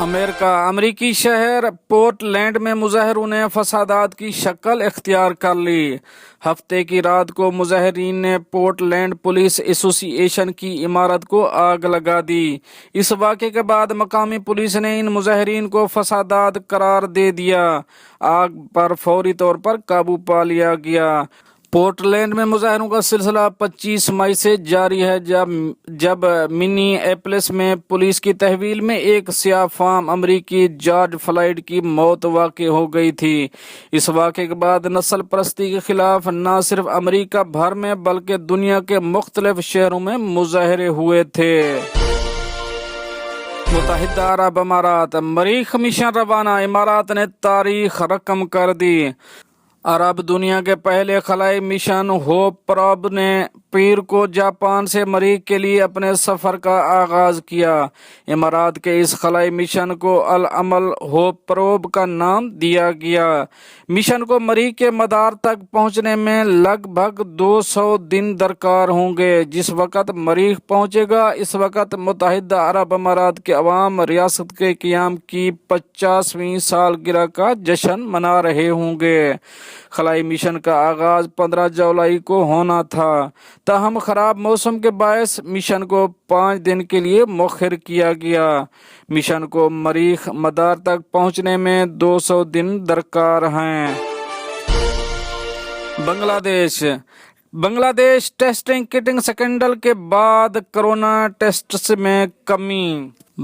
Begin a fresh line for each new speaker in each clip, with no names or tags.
امریکی شہر port land میں مظاہروں نے فسادات کی شکل اختیار کر لی۔ ہفتے کی رات کو مظاہرین نے پورٹ لینڈ پولیس ایسوسی ایشن کی عمارت کو آگ لگا دی۔ اس واقعے کے بعد مقامی پولیس نے ان مظاہرین کو فسادات قرار دے دیا۔ آگ پر فوری طور پر قابو پا لیا گیا۔ پورٹ لینڈ میں مظاہروں کا سلسلہ 25 مئی سے جاری ہے، جب منی ایپلس میں پولیس کی تحویل میں ایک سیاہ فام امریکی جارج فلائیڈ کی موت واقع ہو گئی تھی۔ اس واقعے کے بعد نسل پرستی کے خلاف نہ صرف امریکہ بھر میں بلکہ دنیا کے مختلف شہروں میں مظاہرے ہوئے تھے۔ متحدہ عرب امارات مریخ مشن روانہ، امارات نے تاریخ رقم کر دی۔ عرب دنیا کے پہلے خلائی مشن ہوپ پروب نے پیر کو جاپان سے مریخ کے لیے اپنے سفر کا آغاز کیا۔ امارات کے اس خلائی مشن کو العمل ہوپ پروب کا نام دیا گیا۔ مشن کو مریخ کے مدار تک پہنچنے میں لگ بھگ 200 دن درکار ہوں گے۔ جس وقت مریخ پہنچے گا اس وقت متحدہ عرب امارات کے عوام ریاست کے قیام کی 50ویں سالگرہ کا جشن منا رہے ہوں گے۔ خلائی مشن کا آغاز 15 جولائی کو ہونا تھا، تاہم خراب موسم کے باعث مشن کو 5 دن کے لیے مؤخر کیا گیا۔ مشن کو مریخ مدار تک پہنچنے میں 200 دن درکار ہیں۔ بنگلہ دیش ٹیسٹنگ کٹنگ سکینڈل کے بعد کرونا ٹیسٹس میں کمی۔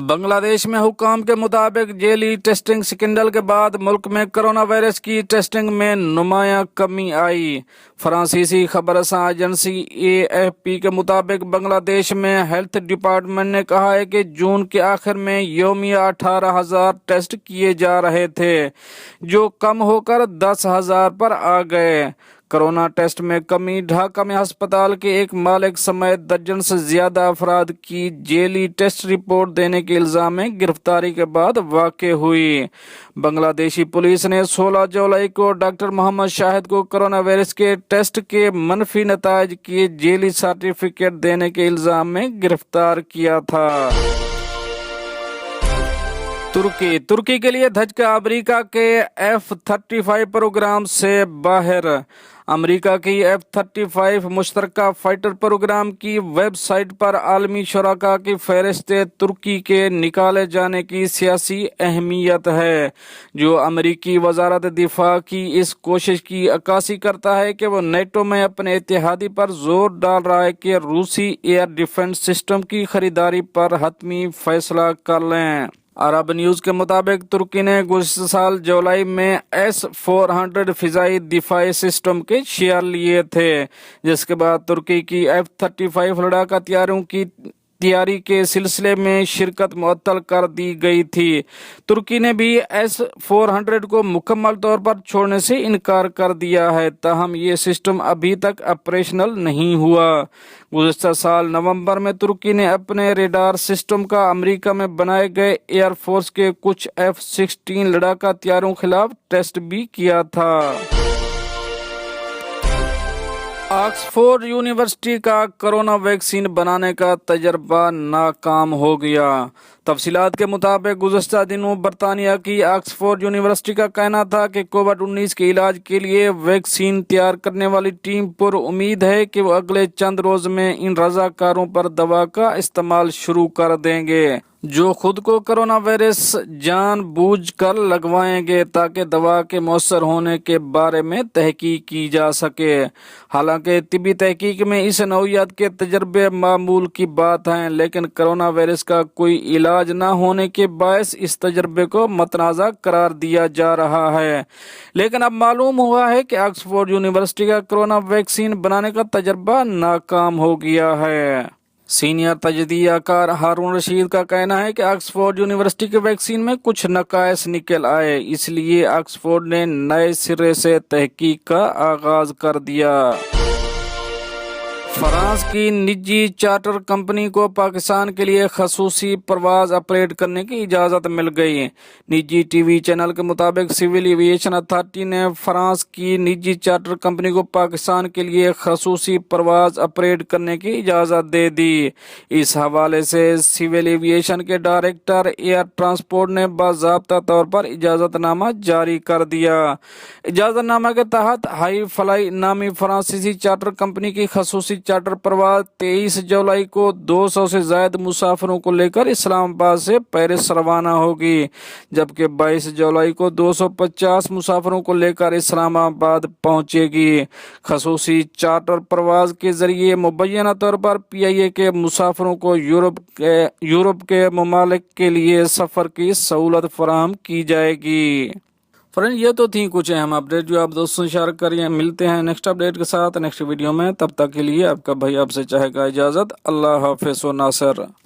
بنگلہ دیش میں حکام کے مطابق جیلی ٹیسٹنگ سکینڈل کے بعد ملک میں کرونا وائرس کی ٹیسٹنگ میں نمایاں کمی آئی۔ فرانسیسی خبر رساں ایجنسی AFP کے مطابق بنگلہ دیش میں ہیلتھ ڈپارٹمنٹ نے کہا ہے کہ جون کے آخر میں یومیہ 18,000 ٹیسٹ کیے جا رہے تھے، جو کم ہو کر 10,000 پر آ گئے۔ کرونا ٹیسٹ میں کمی ڈھاکہ میں ہسپتال کے ایک مالک سمیت درجن سے زیادہ افراد کی جیلی ٹیسٹ رپورٹ دینے کے الزام میں گرفتاری کے بعد واقع ہوئی۔ بنگلہ دیشی پولیس نے 16 جولائی کو ڈاکٹر محمد شاہد کو کرونا وائرس کے ٹیسٹ کے منفی نتائج کی جیلی سرٹیفکیٹ دینے کے الزام میں گرفتار کیا تھا۔ ترکی کے لیے دھچکا، امریکہ کے F-35 پروگرام سے باہر۔ امریکہ کی F-35 مشترکہ فائٹر پروگرام کی ویب سائٹ پر عالمی شرکاء کی فہرست ترکی کے نکالے جانے کی سیاسی اہمیت ہے، جو امریکی وزارت دفاع کی اس کوشش کی عکاسی کرتا ہے کہ وہ نیٹو میں اپنے اتحادی پر زور ڈال رہا ہے کہ روسی ایئر ڈیفنس سسٹم کی خریداری پر حتمی فیصلہ کر لیں۔ عرب نیوز کے مطابق ترکی نے گزشتہ سال جولائی میں S-400 فضائی دفاعی سسٹم کے شیئر لیے تھے، جس کے بعد ترکی کی F-35 لڑاکا طیاروں کی تیاری کے سلسلے میں شرکت معطل کر دی گئی تھی۔ ترکی نے بھی S-400 کو مکمل طور پر چھوڑنے سے انکار کر دیا ہے، تاہم یہ سسٹم ابھی تک آپریشنل نہیں ہوا۔ گزشتہ سال نومبر میں ترکی نے اپنے ریڈار سسٹم کا امریکہ میں بنائے گئے ایئر فورس کے کچھ F-16 لڑاکا طیاروں خلاف ٹیسٹ بھی کیا تھا۔ آکسفورڈ یونیورسٹی کا کرونا ویکسین بنانے کا تجربہ ناکام ہو گیا۔ تفصیلات کے مطابق گزشتہ دنوں برطانیہ کی آکسفورڈ یونیورسٹی کا کہنا تھا کہ کووڈ-19 کے علاج کے لیے ویکسین تیار کرنے والی ٹیم پر امید ہے کہ وہ اگلے چند روز میں ان رضاکاروں پر دوا کا استعمال شروع کر دیں گے جو خود کو کرونا وائرس جان بوجھ کر لگوائیں گے تاکہ دوا کے مؤثر ہونے کے بارے میں تحقیق کی جا سکے۔ حالانکہ طبی تحقیق میں اس نوعیت کے تجربے معمول کی بات ہیں، لیکن کرونا وائرس کا کوئی علاج نہ ہونے کے باعث اس تجربے کو متنازع قرار دیا جا رہا ہے۔ لیکن اب معلوم ہوا ہے کہ آکسفورڈ یونیورسٹی کا کرونا ویکسین بنانے کا تجربہ ناکام ہو گیا ہے۔ سینئر تجزیہ کار ہارون رشید کا کہنا ہے کہ آکسفورڈ یونیورسٹی کے ویکسین میں کچھ نقائص نکل آئے، اس لیے آکسفورڈ نے نئے سرے سے تحقیق کا آغاز کر دیا۔ فرانس کی نجی چارٹر کمپنی کو پاکستان کے لیے خصوصی پرواز آپریٹ کرنے کی اجازت مل گئی۔ نجی ٹی وی چینل کے مطابق سول ایویشن اتھارٹی نے فرانس کی نجی چارٹر کمپنی کو پاکستان کے لیے خصوصی پرواز آپریٹ کرنے کی اجازت دے دی۔ اس حوالے سے سول ایویشن کے ڈائریکٹر ایئر ٹرانسپورٹ نے باضابطہ طور پر اجازت نامہ جاری کر دیا۔ اجازت نامہ کے تحت ہائی فلائی نامی فرانسیسی چارٹر کمپنی کی خصوصی چارٹر پرواز 23 جولائی کو 200 سے زائد مسافروں کو لے کر اسلام آباد سے پیرس روانہ ہوگی، جبکہ 22 جولائی کو 250 مسافروں کو لے کر اسلام آباد پہنچے گی۔ خصوصی چارٹر پرواز کے ذریعے مبینہ طور پر PIA کے مسافروں کو یورپ کے ممالک کے لیے سفر کی سہولت فراہم کی جائے گی۔ فرینڈ، یہ تو تھی کچھ اہم اپڈیٹ جو آپ دوستوں سے شیئر کریے۔ ملتے ہیں نیکسٹ اپڈیٹ کے ساتھ نیکسٹ ویڈیو میں، تب تک کے لیے آپ کا بھائی آپ سے چاہے گا اجازت۔ اللہ حافظ و ناصر۔